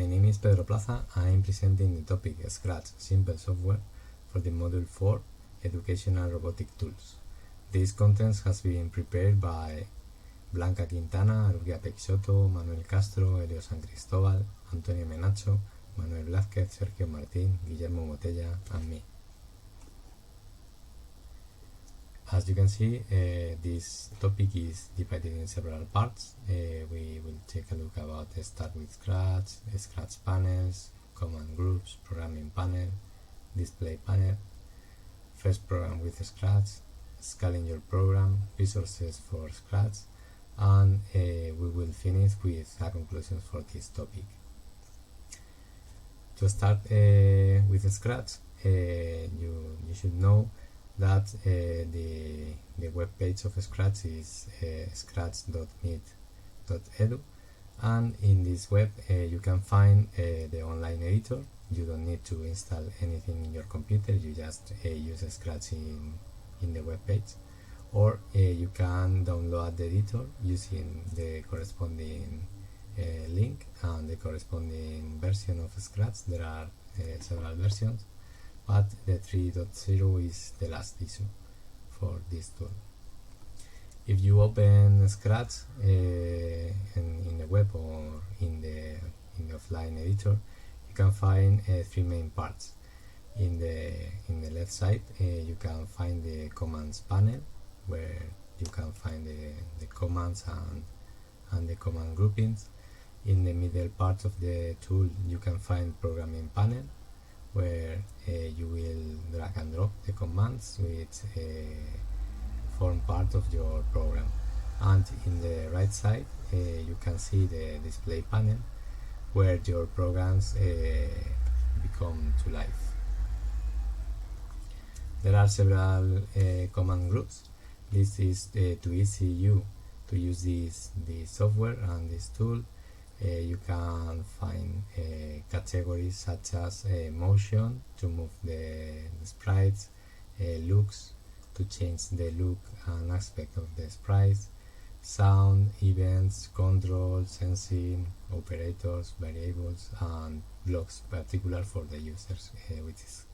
name is Pedro Plaza. I am presenting the topic Scratch Simple Software for the Module 4 Educational Robotic Tools. This content has been prepared by Blanca Quintana, Arugia Peixoto, Manuel Castro, Elio San Cristóbal, Antonio Menacho, Manuel Blázquez, Sergio Martín, Guillermo Botella, and me. As you can see, this topic is divided in several parts. We will take a look about Start with Scratch, Scratch panels, command groups, programming panel, display panel, first program with Scratch, scaling your program, resources for Scratch, and we will finish with a conclusion for this topic. To start with Scratch, you should know that the web page of Scratch is scratch.meet.edu, and in this web you can find the online editor. You don't need to install anything in your computer, you just use Scratch in the web page, or you can download the editor using the corresponding link and the corresponding version of Scratch. There are several versions, but the 3.0 is the last issue for this tool. If you open Scratch in the web or in the offline editor, you can find three main parts. In the left side, you can find the commands panel, where you can find the commands and the command groupings. In the middle part of the tool, you can find programming panel, where you will drag and drop the commands which form part of your program. And in the right side, you can see the display panel, where your programs become to life. There are several command groups. This is to easy you to use this software and this tool. You can find categories such as motion to move the sprites, looks to change the look and aspect of the sprites, sound, events, control, sensing, operators, variables, and blocks particular for the users, which is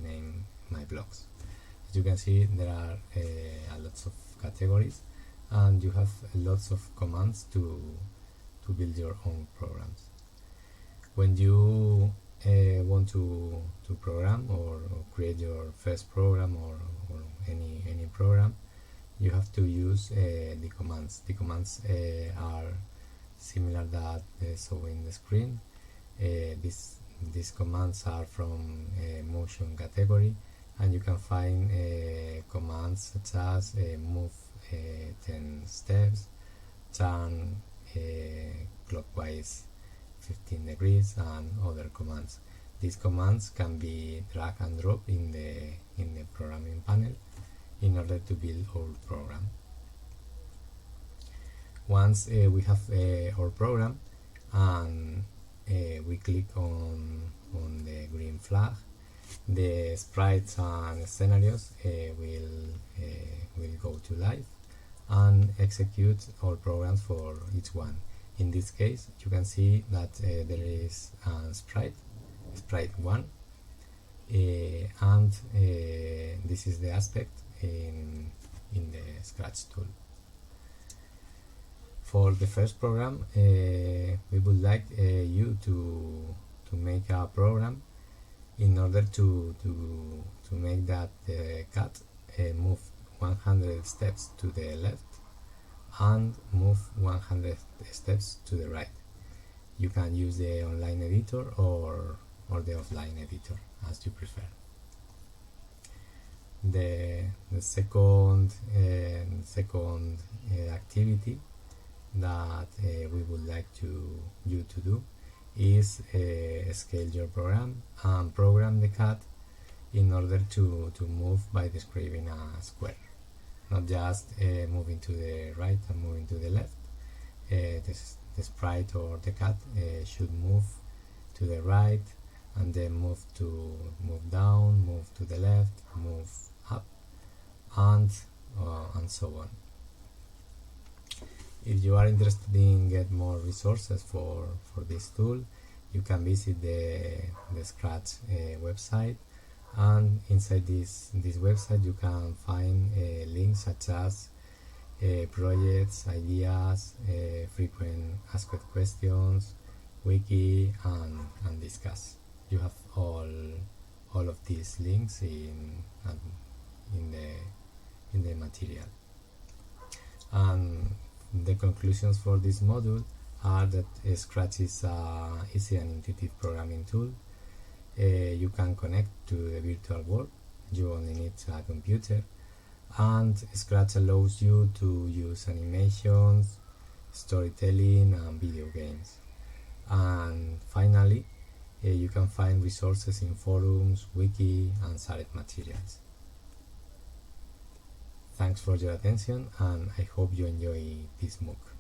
named My Blocks. As you can see, there are lots of categories, and you have lots of commands to build your own programs. When you want to program or create your first program or any program, you have to use the commands. The commands are similar that shown in the screen. These commands are from motion category, and you can find commands such as move 10 steps, turn clockwise 15 degrees, and other commands. These commands can be drag and drop in the programming panel in order to build our program. Once we have our program and we click on the green flag, the sprites and scenarios will go to live and execute all programs for each one. In this case, you can see that there is a sprite 1, and this is the aspect in the Scratch tool. For the first program, we would like you to make a program in order to make that the cat move 100 steps to the left and move 100 steps to the right. You can use the online editor or the offline editor, as you prefer. The second activity that we would like you to do is scale your program and program the cat in order to move by describing a square, not just moving to the right and moving to the left. The sprite or the cat should move to the right and then move down, move to the left, move up, and so on. If you are interested in get more resources for this tool, You can visit the Scratch website, and inside this website you can find links such as projects, ideas, frequent asked questions, wiki, and discuss. You have all of these links in the material. And the conclusions for this module are that Scratch is an easy and intuitive programming tool. You can connect to the virtual world. You only need a computer, and Scratch allows you to use animations, storytelling, and video games. And finally, you can find resources in forums, wiki, and shared materials. Thanks for your attention, and I hope you enjoy this MOOC.